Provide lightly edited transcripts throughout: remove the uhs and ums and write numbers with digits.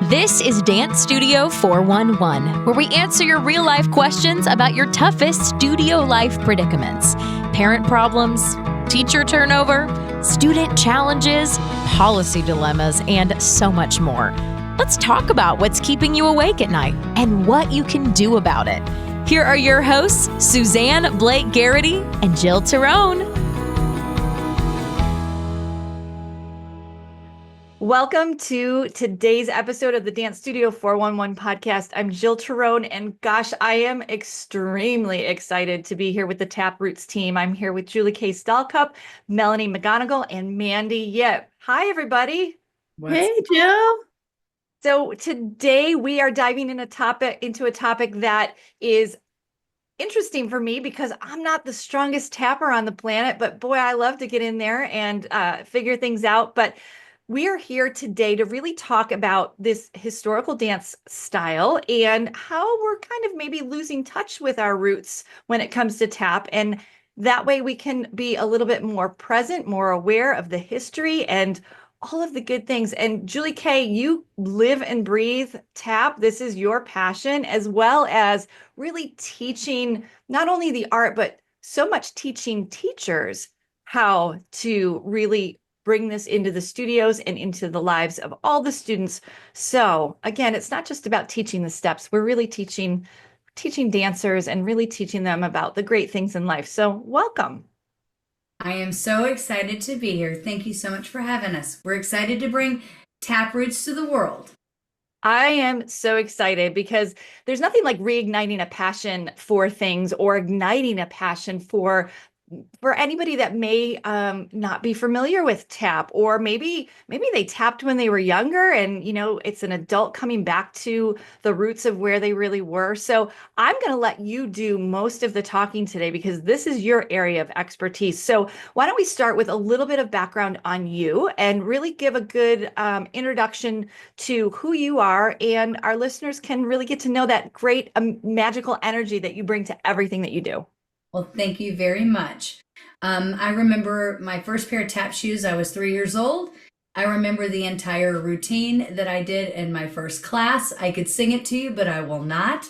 This is Dance Studio 411, where we answer your real-life questions about your toughest studio life predicaments. Parent problems, teacher turnover, student challenges, policy dilemmas, and so much more. Let's talk about what's keeping you awake at night and what you can do about it. Here are your hosts, Suzanne Blake Garrity and Jill Tyrone. Welcome to today's episode of the Dance Studio 411 podcast. I'm Jill Tyrone, and gosh, I am extremely excited to be here with the Taproots team. I'm here with Julie Kay Stallcup, Melanie McGonigal, and Mandy Yip. Hi, everybody. Hey, Jill. So today we are diving into a topic that is interesting for me because I'm not the strongest tapper on the planet, but boy, I love to get in there and figure things out. But we are here today to really talk about this historical dance style and how we're kind of maybe losing touch with our roots when it comes to tap. And that way we can be a little bit more present, more aware of the history and all of the good things. And Julie Kay, you live and breathe tap. This is your passion, as well as really teaching not only the art, but so much teaching teachers how to really bring this into the studios and into the lives of all the students. So again, it's not just about teaching the steps. We're really teaching dancers and really teaching them about the great things in life. So welcome. I am so excited to be here. Thank you so much for having us. We're excited to bring Taproots to the world. I am so excited because there's nothing like reigniting a passion for things or igniting a passion for anybody that may not be familiar with tap, or maybe they tapped when they were younger and, it's an adult coming back to the roots of where they really were. So I'm going to let you do most of the talking today because this is your area of expertise. So why don't we start with a little bit of background on you and really give a good introduction to who you are, and our listeners can really get to know that great magical energy that you bring to everything that you do. Well, thank you very much. I remember my first pair of tap shoes. I was 3 years old. I remember the entire routine that I did in my first class. I could sing it to you, but I will not.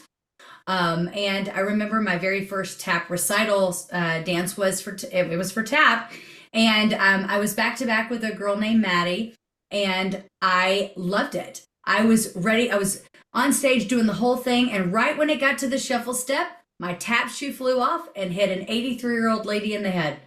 And I remember my very first tap recital dance was for tap. And I was back to back with a girl named Maddie, and I loved it. I was ready. I was on stage doing the whole thing. And right when it got to the shuffle step, my tap shoe flew off and hit an 83-year-old lady in the head.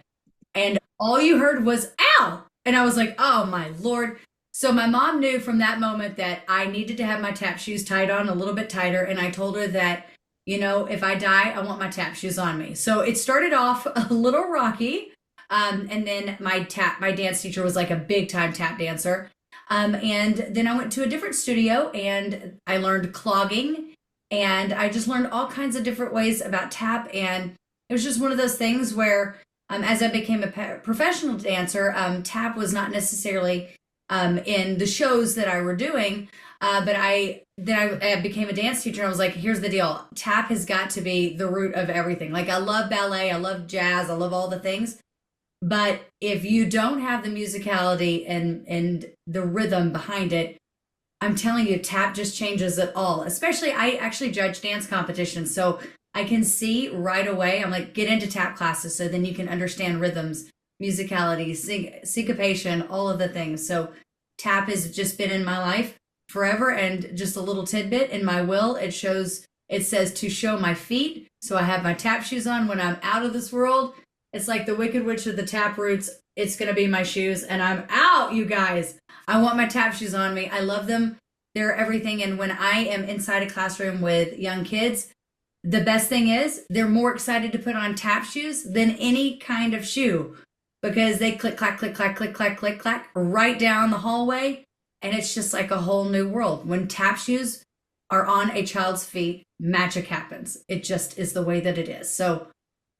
And all you heard was, ow! And I was like, oh my Lord. So my mom knew from that moment that I needed to have my tap shoes tied on a little bit tighter. And I told her that, if I die, I want my tap shoes on me. So it started off a little rocky. And then my dance teacher was like a big time tap dancer. And then I went to a different studio and I learned clogging. And I just learned all kinds of different ways about tap. And it was just one of those things where as I became a professional dancer, tap was not necessarily in the shows that I were doing. But I became a dance teacher. And I was like, here's the deal. Tap has got to be the root of everything. Like, I love ballet. I love jazz. I love all the things. But if you don't have the musicality and the rhythm behind it, I'm telling you, tap just changes it all. Especially, I actually judge dance competitions, so I can see right away. I'm like, get into tap classes so then you can understand rhythms, musicality, syncopation, all of the things. So tap has just been in my life forever. And just a little tidbit in my will, it says to show my feet. So I have my tap shoes on when I'm out of this world. It's like the Wicked Witch of the Taproots. It's going to be my shoes, and I'm out, you guys. I want my tap shoes on me. I love them. They're everything. And when I am inside a classroom with young kids, the best thing is they're more excited to put on tap shoes than any kind of shoe, because they click, clack, click, clack, click, clack, click, clack right down the hallway. And it's just like a whole new world. When tap shoes are on a child's feet, magic happens. It just is the way that it is. So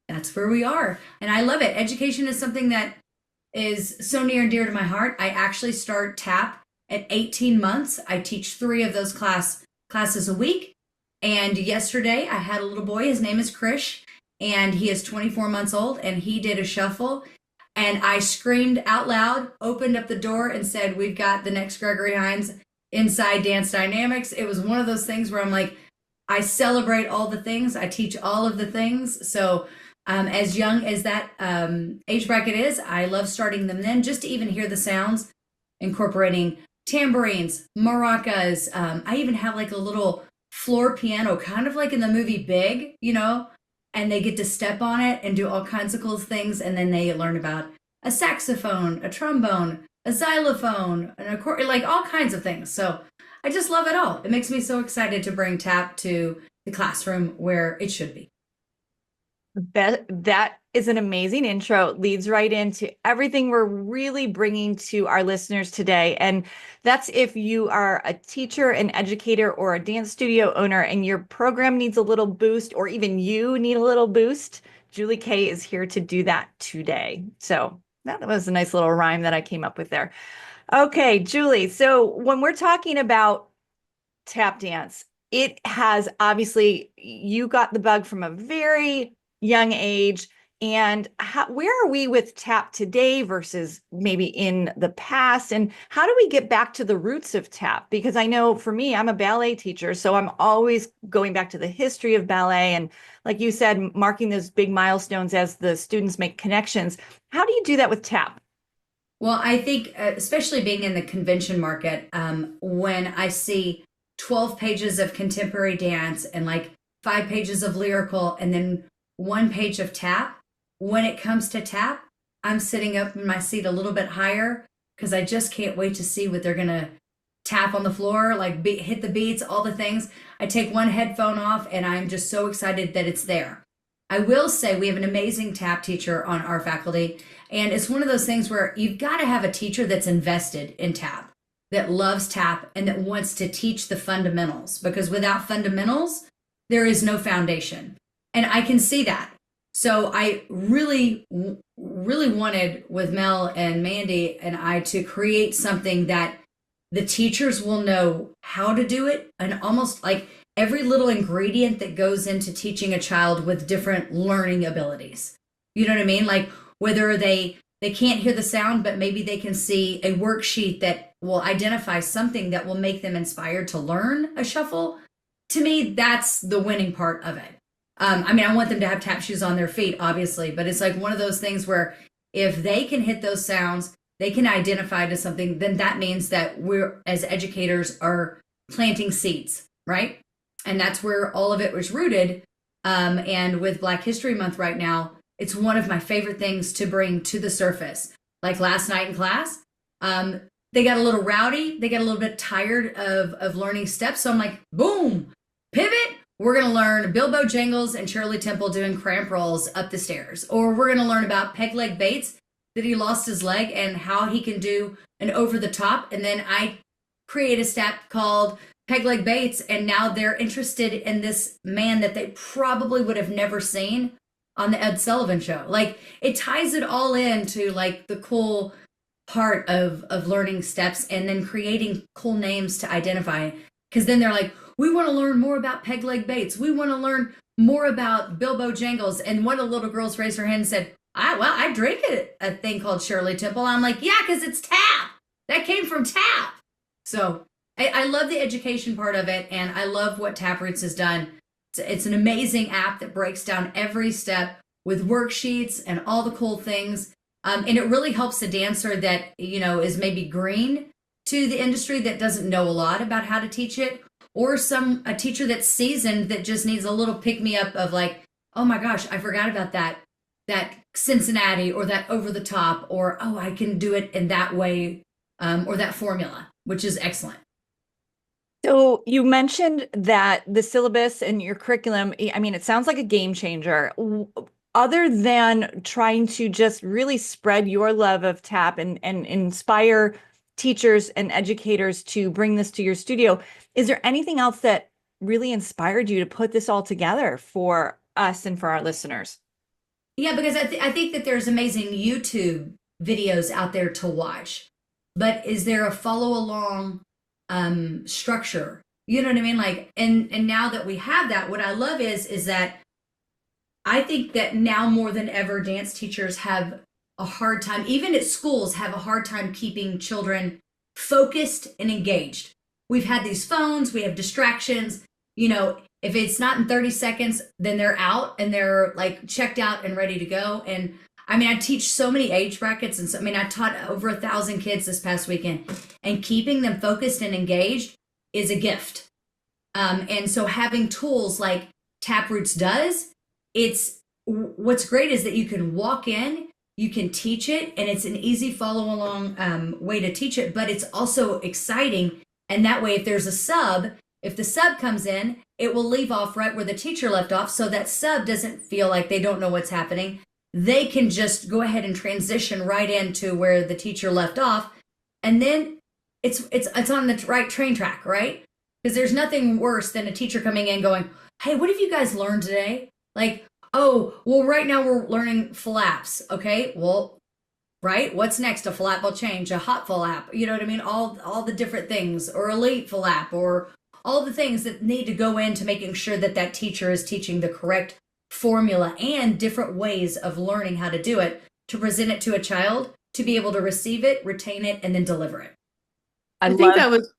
that's where we are. And I love it. Education is something that is so near and dear to my heart. I actually start tap at 18 months. I teach 3 of those classes a week. And yesterday I had a little boy. His name is Krish, and he is 24 months old, and he did a shuffle. And I screamed out loud, opened up the door and said, we've got the next Gregory Hines. inside Dance Dynamics. It was one of those things where I'm like, I celebrate all the things. I teach all of the things. So as young as that age bracket is, I love starting them then just to even hear the sounds, incorporating tambourines, maracas. I even have like a little floor piano, kind of like in the movie Big, and they get to step on it and do all kinds of cool things. And then they learn about a saxophone, a trombone, a xylophone, an accordion, like all kinds of things. So I just love it all. It makes me so excited to bring tap to the classroom where it should be. That is an amazing intro. It leads right into everything we're really bringing to our listeners today. And that's if you are a teacher, an educator, or a dance studio owner, and your program needs a little boost, or even you need a little boost, Julie Kay is here to do that today. So that was a nice little rhyme that I came up with there. Okay, Julie. So when we're talking about tap dance, it has obviously, you got the bug from a very young age. And where are we with tap today versus maybe in the past? And how do we get back to the roots of tap? Because I know for me, I'm a ballet teacher, so I'm always going back to the history of ballet. And like you said, marking those big milestones as the students make connections. How do you do that with tap? Well, I think, especially being in the convention market, when I see 12 pages of contemporary dance and like 5 pages of lyrical and then 1 page of tap, when it comes to tap, I'm sitting up in my seat a little bit higher because I just can't wait to see what they're going to tap on the floor, like hit the beats, all the things. I take one headphone off and I'm just so excited that it's there. I will say we have an amazing tap teacher on our faculty. And it's one of those things where you've got to have a teacher that's invested in tap, that loves tap, and that wants to teach the fundamentals. Because without fundamentals, there is no foundation. And I can see that. So I really, really wanted with Mel and Mandy and I to create something that the teachers will know how to do it, and almost like every little ingredient that goes into teaching a child with different learning abilities. You know what I mean? Like whether they can't hear the sound, but maybe they can see a worksheet that will identify something that will make them inspired to learn a shuffle. To me, that's the winning part of it. I want them to have tap shoes on their feet, obviously, but it's like one of those things where if they can hit those sounds, they can identify to something, then that means that we're, as educators, are planting seeds, right? And that's where all of it was rooted. And with Black History Month right now, it's one of my favorite things to bring to the surface. Like last night in class, they got a little rowdy. They got a little bit tired of learning steps. So I'm like, boom, pivot. We're going to learn Bilbo Jangles and Shirley Temple doing cramp rolls up the stairs. Or we're going to learn about peg leg Bates, that he lost his leg and how he can do an over the top. And then I create a step called Peg Leg Bates, and now they're interested in this man that they probably would have never seen on the Ed Sullivan Show. Like it ties it all into like the cool part of learning steps and then creating cool names to identify. Because then they're like, we want to learn more about Peg Leg Bates. We want to learn more about Bilbo Jangles. And one of the little girls raised her hand and said, I drink a thing called Shirley Temple. I'm like, yeah, because it's tap. That came from tap. So I love the education part of it, and I love what Taproots has done. It's an amazing app that breaks down every step with worksheets and all the cool things. And it really helps a dancer that, is maybe green to the industry, that doesn't know a lot about how to teach it, or a teacher that's seasoned that just needs a little pick-me-up of like, oh my gosh, I forgot about that Cincinnati or that over the top, or, oh, I can do it in that way, or that formula, which is excellent. So you mentioned that the syllabus and your curriculum, it sounds like a game changer. Other than trying to just really spread your love of tap and inspire teachers and educators to bring this to your studio, is there anything else that really inspired you to put this all together for us and for our listeners? Yeah, because I think that there's amazing YouTube videos out there to watch, but is there a follow along structure? You know what I mean? Like, and now that we have that, what I love is that I think that now more than ever, dance teachers have a hard time, even at schools, have a hard time keeping children focused and engaged. we've had these phones, we have distractions, you know, if it's not in 30 seconds, then they're out and they're like checked out and ready to go. And I mean, I teach so many age brackets. And so, I mean, I taught over 1,000 kids this past weekend, and keeping them focused and engaged is a gift. And so having tools like Taproots does, what's great is that you can walk in, you can teach it, and it's an easy follow along way to teach it, but it's also exciting. And that way, if the sub comes in, it will leave off right where the teacher left off. So that sub doesn't feel like they don't know what's happening. They can just go ahead and transition right into where the teacher left off. And then it's on the right train track, right? Because there's nothing worse than a teacher coming in going, hey, what have you guys learned today? Like, oh, well, right now we're learning flaps. Okay, well, right? What's next? A flap will change, a hot flap, you know what I mean? All the different things, or a late flap, or all the things that need to go into making sure that that teacher is teaching the correct formula and different ways of learning how to do it to present it to a child, to be able to receive it, retain it, and then deliver it. I think that was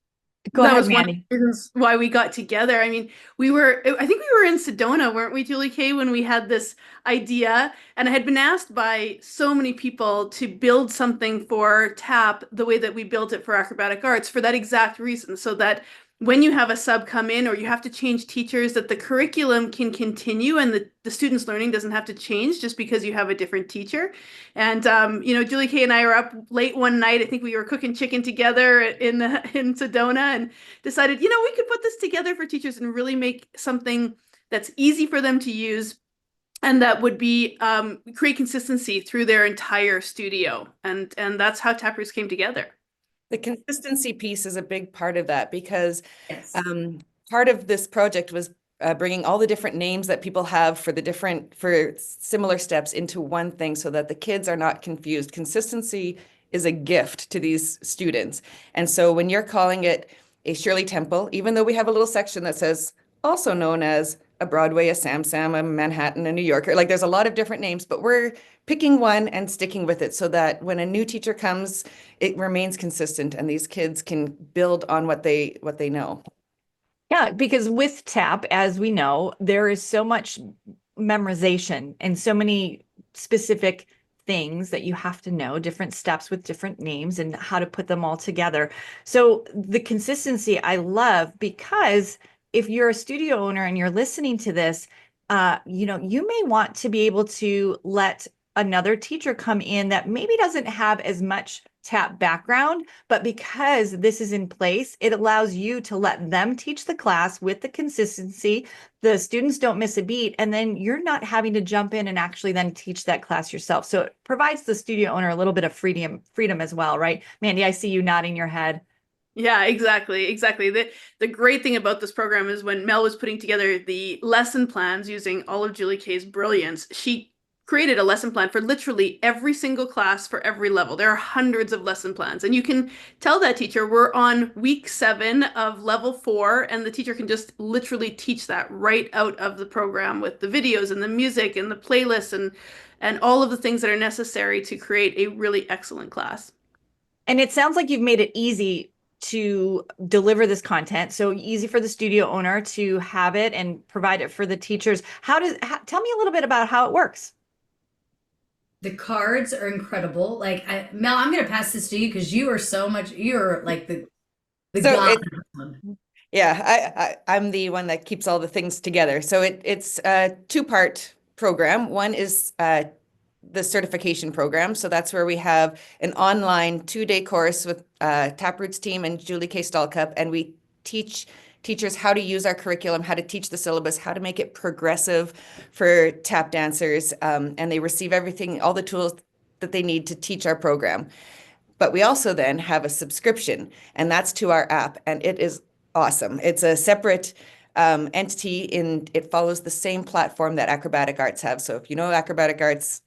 Go that ahead, was one of Mandy. the reasons why we got together. I mean, I think we were in Sedona, weren't we, Julie Kay, when we had this idea? And I had been asked by so many people to build something for TAP the way that we built it for acrobatic arts, for that exact reason, so that when you have a sub come in or you have to change teachers, that the curriculum can continue and the student's learning doesn't have to change just because you have a different teacher. And you know, Julie Kay and I were up late one night. I think we were cooking chicken together in Sedona, and decided, you know, we could put this together for teachers and really make something that's easy for them to use, and that would be create consistency through their entire studio. And that's how Taproots came together. The consistency piece is a big part of that, because Yes. part of this project was bringing all the different names that people have for similar steps into one thing, so that the kids are not confused. Consistency is a gift to these students. And so when you're calling it a Shirley Temple, even though we have a little section that says also known as a Broadway, a Sam Sam, a Manhattan, a New Yorker, like there's a lot of different names, but we're picking one and sticking with it, so that when a new teacher comes, it remains consistent and these kids can build on what they know. Yeah, because with TAP, as we know, there is so much memorization and so many specific things that you have to know, different steps with different names and how to put them all together. So the consistency I love, because if you're a studio owner and you're listening to this, you know, you may want to be able to let another teacher come in that maybe doesn't have as much TAP background, but because this is in place, it allows you to let them teach the class with the consistency. The students don't miss a beat, and then you're not having to jump in and actually then teach that class yourself. So it provides the studio owner a little bit of freedom as well, right? Mandy, I see you nodding your head. Yeah, exactly. The great thing about this program is when Mel was putting together the lesson plans using all of Julie Kay's brilliance, she created a lesson plan for literally every single class for every level. There are hundreds of lesson plans, and you can tell that teacher we're on week 7 of level 4, and the teacher can just literally teach that right out of the program with the videos and the music and the playlists and all of the things that are necessary to create a really excellent class. And it sounds like you've made it easy to deliver this content, so easy for the studio owner to have it and provide it for the teachers. Tell me a little bit about how it works. The cards are incredible. Like, Mel, I'm going to pass this to you because you're like the So god. Yeah, I'm the one that keeps all the things together. So it's a 2-part program. One is the certification program. So that's where we have an online 2-day course with Taproots team and Julie Kay Stallcup, and we teach teachers how to use our curriculum, how to teach the syllabus, how to make it progressive for tap dancers, and they receive all the tools that they need to teach our program. But we also then have a subscription, and that's to our app, and it is awesome. It's a separate entity, it follows the same platform that acrobatic arts have. So if you know acrobatic arts,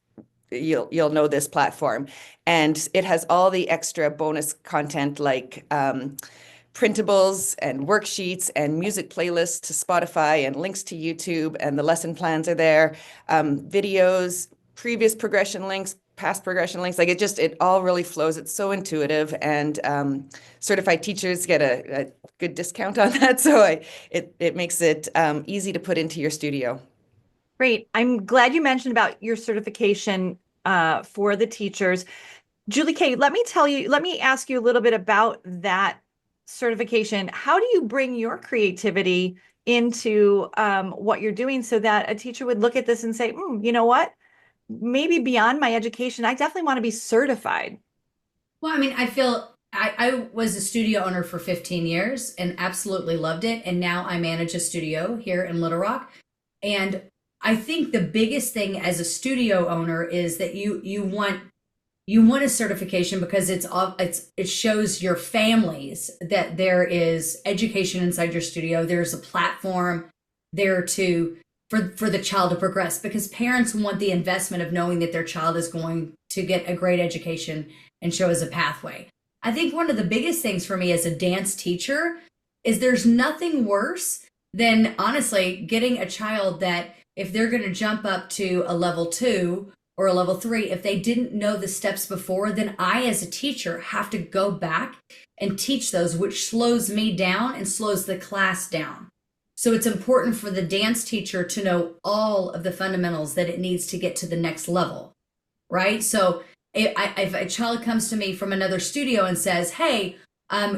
you'll know this platform, and it has all the extra bonus content like printables and worksheets and music playlists to Spotify and links to YouTube, and the lesson plans are there, videos, previous progression links, past progression links. Like it all really flows. It's so intuitive, and certified teachers get a good discount on that. So it makes it easy to put into your studio. Great. I'm glad you mentioned about your certification for the teachers. Julie Kay, let me ask you a little bit about that certification. How do you bring your creativity into what you're doing so that a teacher would look at this and say, you know what? Maybe beyond my education, I definitely want to be certified. Well, I mean, I feel I was a studio owner for 15 years and absolutely loved it. And now I manage a studio here in Little Rock. And I think the biggest thing as a studio owner is that you want a certification because it shows your families that there is education inside your studio. There's a platform there for the child to progress, because parents want the investment of knowing that their child is going to get a great education and show as a pathway. I think one of the biggest things for me as a dance teacher is there's nothing worse than honestly getting a child that if they're going to jump up to a level 2 or a level 3, if they didn't know the steps before, then I as a teacher have to go back and teach those, which slows me down and slows the class down. So it's important for the dance teacher to know all of the fundamentals that it needs to get to the next level, right? So if a child comes to me from another studio and says, hey,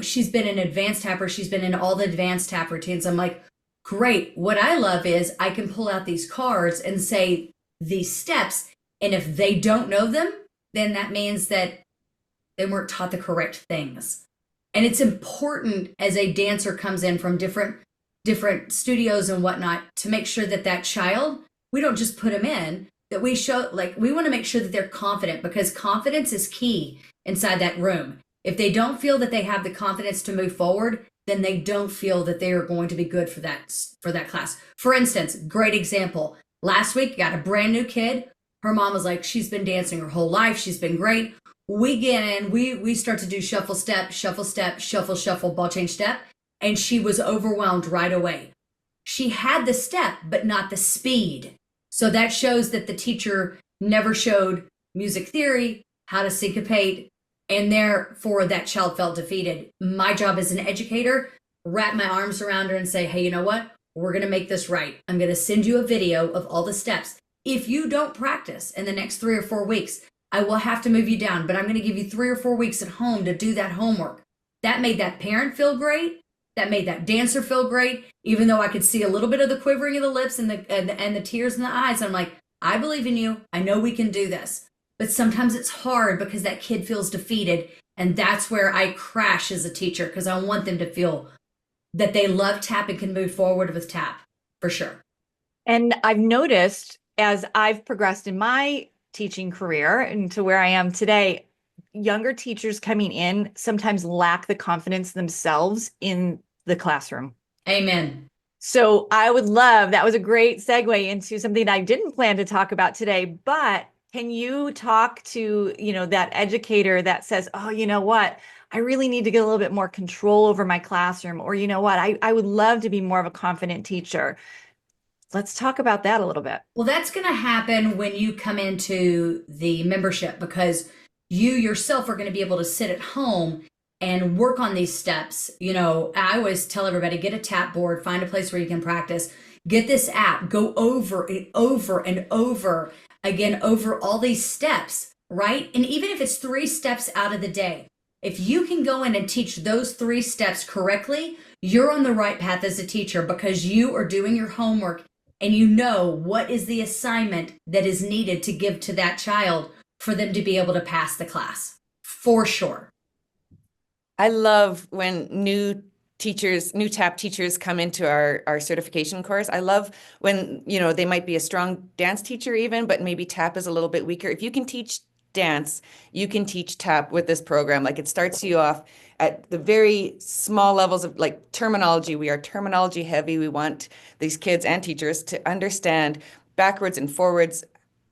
she's been an advanced tapper, she's been in all the advanced tap routines, I'm like, great. What I love is I can pull out these cards and say these steps, and if they don't know them, then that means that they weren't taught the correct things. And it's important as a dancer comes in from different studios and whatnot to make sure that that child, we don't just put them in, that we show, like, we want to make sure that they're confident, because confidence is key inside that room. If they don't feel that they have the confidence to move forward, then they don't feel that they are going to be good for that class. For instance, great example. Last week, got a brand new kid. Her mom was like, she's been dancing her whole life. She's been great. We get in, we start to do shuffle, step, shuffle, shuffle, ball change, step. And she was overwhelmed right away. She had the step, but not the speed. So that shows that the teacher never showed music theory, how to syncopate, and therefore that child felt defeated. My job as an educator, wrap my arms around her and say, hey, you know what? We're going to make this right. I'm going to send you a video of all the steps. If you don't practice in the next 3 or 4 weeks, I will have to move you down, but I'm going to give you 3 or 4 weeks at home to do that homework. That made that parent feel great. That made that dancer feel great, even though I could see a little bit of the quivering of the lips and the tears in the eyes. I'm like, I believe in you. I know we can do this. But sometimes it's hard because that kid feels defeated. And that's where I crash as a teacher, because I want them to feel that they love tap and can move forward with tap, for sure. And I've noticed as I've progressed in my teaching career and to where I am today, younger teachers coming in sometimes lack the confidence themselves in the classroom. Amen. So I would love, that was a great segue into something I didn't plan to talk about today, but can you talk to, that educator that says, oh, you know what, I really need to get a little bit more control over my classroom, or you know what, I would love to be more of a confident teacher. Let's talk about that a little bit. Well, that's going to happen when you come into the membership, because you yourself are going to be able to sit at home and work on these steps. I always tell everybody, get a tap board, find a place where you can practice, get this app, go over and over and over again, over all these steps, right? And even if it's 3 steps out of the day, if you can go in and teach those 3 steps correctly, you're on the right path as a teacher, because you are doing your homework and you know what is the assignment that is needed to give to that child for them to be able to pass the class, for sure. I love when new tap teachers come into our certification course. I love when, they might be a strong dance teacher even, but maybe tap is a little bit weaker. If you can teach dance, you can teach tap with this program. Like, it starts you off at the very small levels of like terminology. We are terminology heavy. We want these kids and teachers to understand backwards and forwards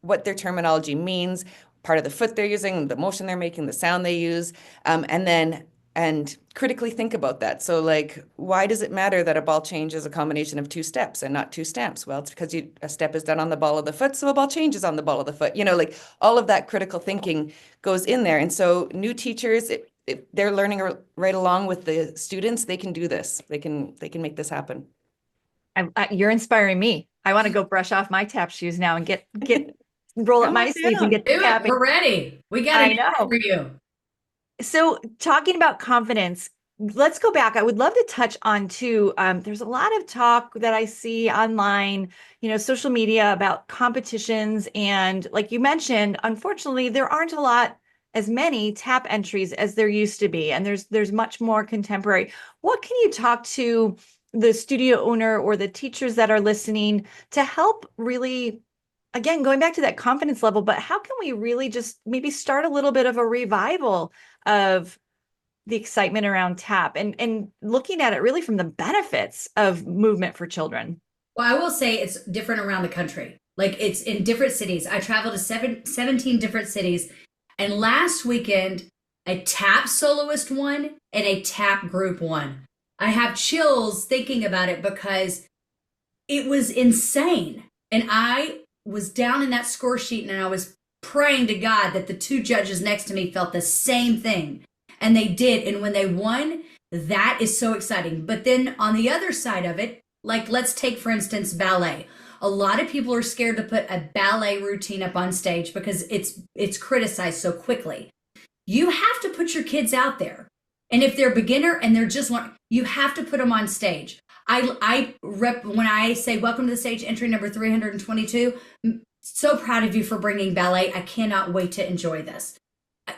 what their terminology means, part of the foot they're using, the motion they're making, the sound they use. And then and critically think about that. So like, why does it matter that a ball change is a combination of 2 steps and not 2 stamps? Well, it's because a step is done on the ball of the foot, so a ball change is on the ball of the foot. Like all of that critical thinking goes in there. And so new teachers, if they're learning right along with the students, they can do this. They can make this happen. You're inspiring me. I want to go brush off my tap shoes now and get roll up Come my on sleeves down. and get Do it. tapping. We're ready. We got I it know. for you. So talking about confidence, let's go back. I would love to touch on too. There's a lot of talk that I see online, social media about competitions. And like you mentioned, unfortunately, there aren't as many tap entries as there used to be. And there's much more contemporary. What can you talk to the studio owner or the teachers that are listening to help really, again, going back to that confidence level, but how can we really just maybe start a little bit of a revival of the excitement around tap and looking at it really from the benefits of movement for children? Well, I will say it's different around the country. Like it's in different cities. I traveled to 17 different cities. And last weekend, a tap soloist won and a tap group won. I have chills thinking about it because it was insane. And I was down in that score sheet and I was praying to God that the 2 judges next to me felt the same thing. And they did. And when they won, that is so exciting. But then on the other side of it, like let's take, for instance, ballet. A lot of people are scared to put a ballet routine up on stage because it's criticized so quickly. You have to put your kids out there. And if they're beginner and they're just you have to put them on stage. When I say welcome to the stage, entry number 322, so proud of you for bringing ballet. I cannot wait to enjoy this.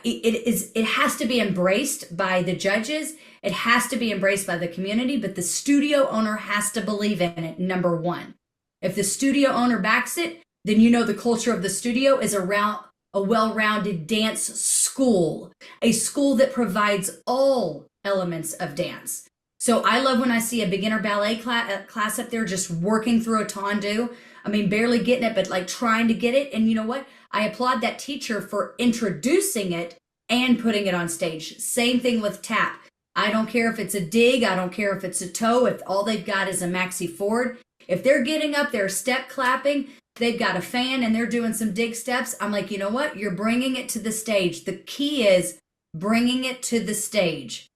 It has to be embraced by the judges. It has to be embraced by the community, but the studio owner has to believe in it, number one. If the studio owner backs it, then the culture of the studio is around a well-rounded dance school, a school that provides all elements of dance. So I love when I see a beginner ballet class up there just working through a tendu. I mean, barely getting it, but like trying to get it. And you know what? I applaud that teacher for introducing it and putting it on stage. Same thing with tap. I don't care if it's a dig. I don't care if it's a toe. If all they've got is a maxi forward. If they're getting up there, step clapping, they've got a fan and they're doing some dig steps. I'm like, you know what? You're bringing it to the stage. The key is bringing it to the stage.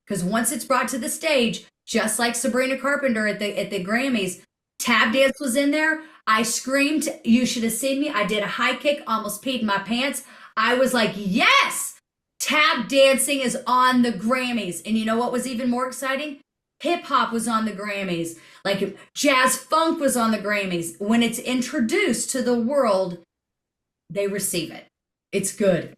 Because once it's brought to the stage, just like Sabrina Carpenter at the Grammys, tap dance was in there. I screamed. You should have seen me. I did a high kick, almost peed my pants. I was like, yes, tap dancing is on the Grammys. And you know what was even more exciting? Hip hop was on the Grammys. Like jazz funk was on the Grammys. When it's introduced to the world, they receive it. It's good.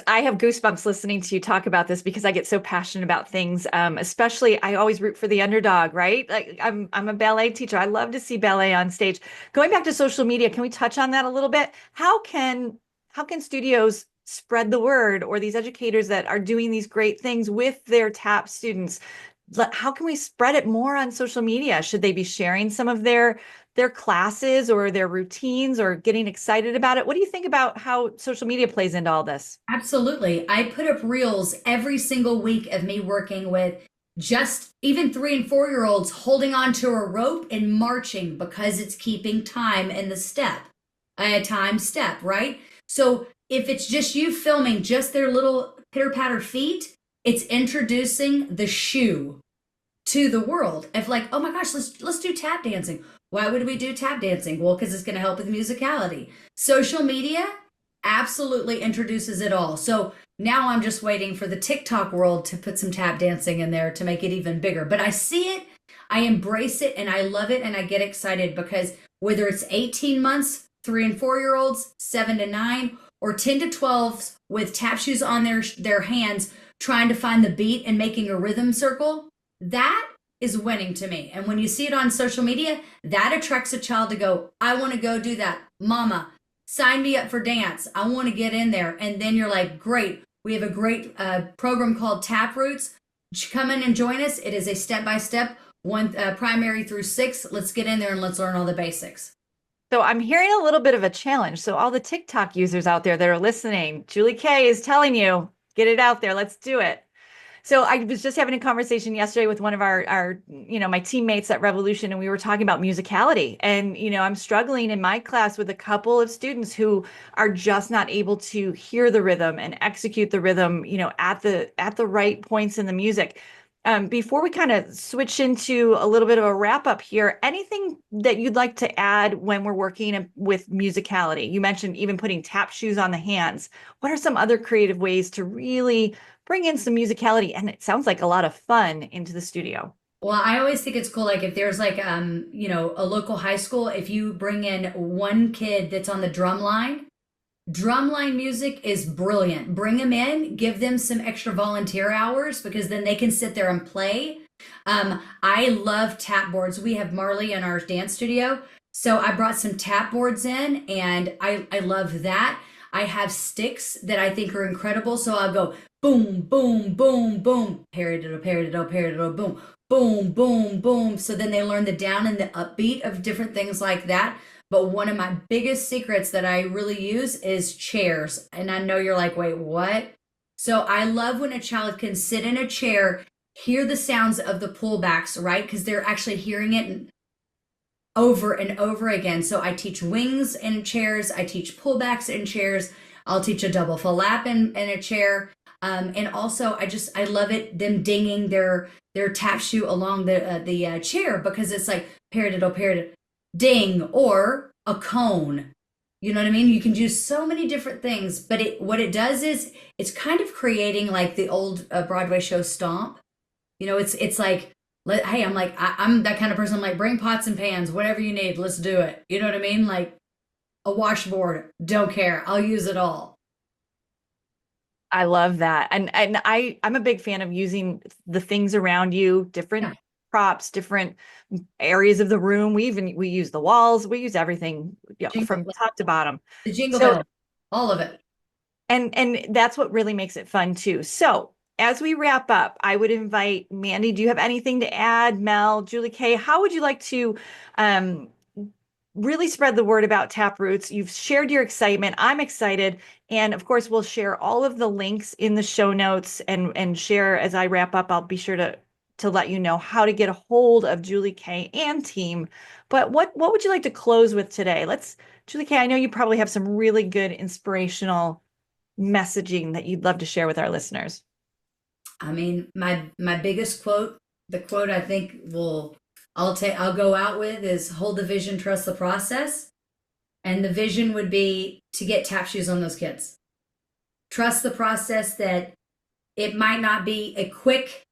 I have goosebumps listening to you talk about this because I get so passionate about things. Especially, I always root for the underdog, right? Like I'm a ballet teacher. I love to see ballet on stage. Going back to social media, can we touch on that a little bit? How can studios spread the word, or these educators that are doing these great things with their tap students? How can we spread it more on social media? Should they be sharing some of their classes or their routines or getting excited about it? What do you think about how social media plays into all this? Absolutely. I put up reels every single week of me working with just even 3 and 4 year olds holding onto a rope and marching because it's keeping time in the step, a time step, right? So if it's just you filming just their little pitter patter feet, it's introducing the shoe to the world of like, oh my gosh, let's do tap dancing. Why would we do tap dancing? Well, because it's going to help with musicality. Social media absolutely introduces it all. So now I'm just waiting for the TikTok world to put some tap dancing in there to make it even bigger. But I see it, I embrace it, and I love it, and I get excited because whether it's 18 months, 3 and 4 year olds, 7 to 9, or 10 to 12s with tap shoes on their hands, trying to find the beat and making a rhythm circle, that is winning to me. And when you see it on social media, that attracts a child to go, I want to go do that. Mama, sign me up for dance. I want to get in there. And then you're like, great. We have a great program called Tap Roots. Come in and join us. It is a step-by-step, one primary through 6. Let's get in there and let's learn all the basics. So I'm hearing a little bit of a challenge. So all the TikTok users out there that are listening, Julie Kay is telling you, Get it out there. Let's do it. So I was just having a conversation yesterday with one of our my teammates at Revolution, and we were talking about musicality. And, I'm struggling in my class with a couple of students who are just not able to hear the rhythm and execute the rhythm, at the right points in the music. Before we kind of switch into a little bit of a wrap up here, anything that you'd like to add when we're working with musicality? You mentioned even putting tap shoes on the hands. What are some other creative ways to really bring in some musicality, and it sounds like a lot of fun, into the studio? Well, I always think it's cool. Like if there's like, a local high school, if you bring in one kid that's on the drumline music is brilliant. Bring them in, give them some extra volunteer hours, because then they can sit there and play. I love tap boards. We have Marley in our dance studio. So I brought some tap boards in, and I love that. I have sticks that I think are incredible. So I'll go boom, boom, boom, boom, paradiddle, paradiddle, paradiddle, boom, boom, boom, boom. So then they learn the down and the upbeat of different things like that. But one of my biggest secrets that I really use is chairs. And I know you're like, wait, what? So I love when a child can sit in a chair, hear the sounds of the pullbacks, right? Because they're actually hearing it over and over again. So I teach wings in chairs. I teach pullbacks in chairs. I'll teach a double flap in a chair. And also I love it, them dinging their tap shoe along the chair, because it's like paradiddle, paradiddle, ding, or a cone. You know what I mean? You can do so many different things, but what it does is it's kind of creating like the old Broadway show Stomp. It's like, hey, I'm that kind of person. I'm like, bring pots and pans, whatever you need, let's do it. You know what I mean? Like a washboard, don't care, I'll use it all. I love that. And I'm a big fan of using the things around you, different props, different areas of the room. We use the walls, we use everything from top to bottom. The jingle bell, all of it. And that's what really makes it fun too. So as we wrap up, I would invite Mandy, do you have anything to add? Mel, Julie Kay, how would you like to really spread the word about Taproots? You've shared your excitement. I'm excited. And of course, we'll share all of the links in the show notes and share as I wrap up. I'll be sure to let you know how to get a hold of Julie Kay and team. But what would you like to close with today? Julie Kay, I know you probably have some really good inspirational messaging that you'd love to share with our listeners. I mean, my biggest quote, the quote I think I'll go out with is hold the vision, trust the process. And the vision would be to get tap shoes on those kids. Trust the process, that it might not be a quick,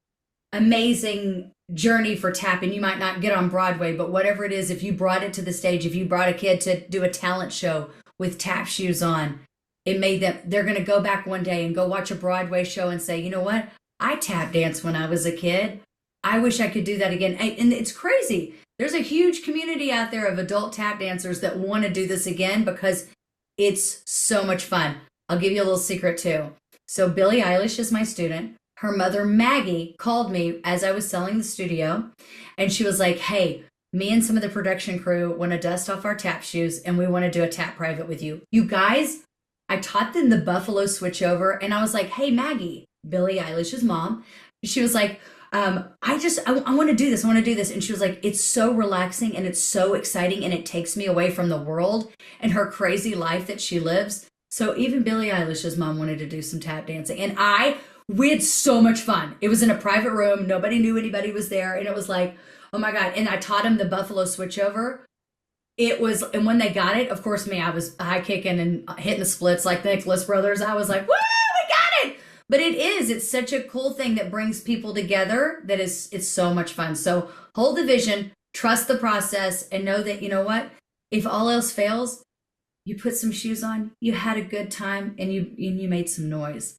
amazing journey for tap, and you might not get on Broadway, but whatever it is, if you brought it to the stage, if you brought a kid to do a talent show with tap shoes on, they're going to go back one day and go watch a Broadway show and say, you know what? I tap danced when I was a kid. I wish I could do that again. And it's crazy. There's a huge community out there of adult tap dancers that want to do this again because it's so much fun. I'll give you a little secret too. So Billie Eilish is my student. Her mother, Maggie, called me as I was selling the studio, and she was like, hey, me and some of the production crew want to dust off our tap shoes, and we want to do a tap private with you. You guys, I taught them the Buffalo switchover, and I was like, hey, Maggie, Billie Eilish's mom, she was like, I want to do this. I want to do this. And she was like, it's so relaxing and it's so exciting, and it takes me away from the world and her crazy life that she lives. So even Billie Eilish's mom wanted to do some tap dancing, and we had so much fun. It was in a private room. Nobody knew anybody was there. And it was like, oh my God. And I taught him the Buffalo switchover. And when they got it, of course, I was high kicking and hitting the splits like the Nicholas brothers. I was like, woo, we got it. But it's such a cool thing that brings people together that it's so much fun. So hold the vision, trust the process, and know that, you know what, if all else fails, you put some shoes on, you had a good time, and you made some noise.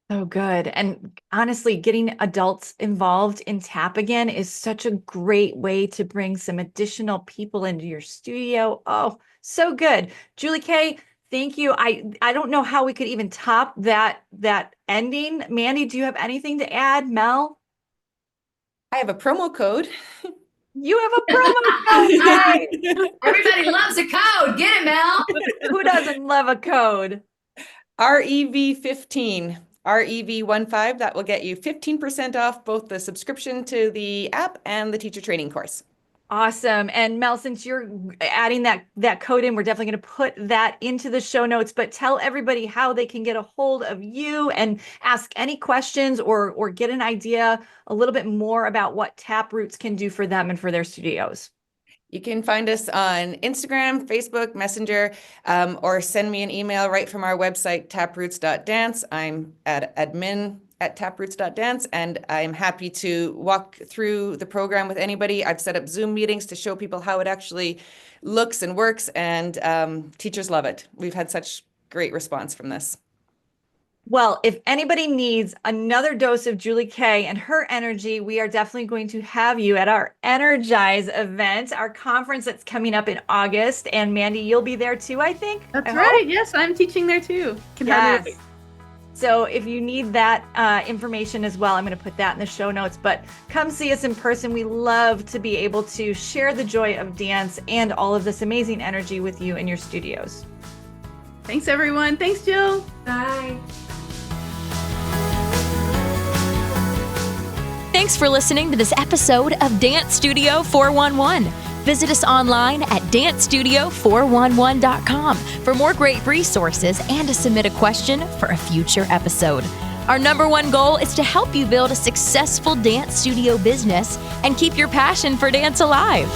So good. And honestly, getting adults involved in tap again is such a great way to bring some additional people into your studio. Oh, so good. Julie Kay, thank you. I don't know how we could even top that ending. Mandy, do you have anything to add? Mel? I have a promo code. You have a promo code. Everybody loves a code. Get it, Mel. Who doesn't love a code? REV15, REV15, that will get you 15% off both the subscription to the app and the teacher training course. Awesome. And Mel, since you're adding that code in, we're definitely going to put that into the show notes, but tell everybody how they can get a hold of you and ask any questions or get an idea a little bit more about what Taproots can do for them and for their studios. You can find us on Instagram, Facebook, Messenger, or send me an email right from our website, taproots.dance. I'm at admin@taproots.dance, and I'm happy to walk through the program with anybody. I've set up Zoom meetings to show people how it actually looks and works, and teachers love it. We've had such great response from this. Well, if anybody needs another dose of Julie Kay and her energy, we are definitely going to have you at our Energize event, our conference that's coming up in August. And Mandy, you'll be there too, I think. That's right. Yes, I'm teaching there too. Yes. So if you need that information as well, I'm going to put that in the show notes. But come see us in person. We love to be able to share the joy of dance and all of this amazing energy with you in your studios. Thanks, everyone. Thanks, Jill. Bye. Thanks for listening to this episode of Dance Studio 411. Visit us online at dancestudio411.com for more great resources and to submit a question for a future episode. Our number one goal is to help you build a successful dance studio business and keep your passion for dance alive.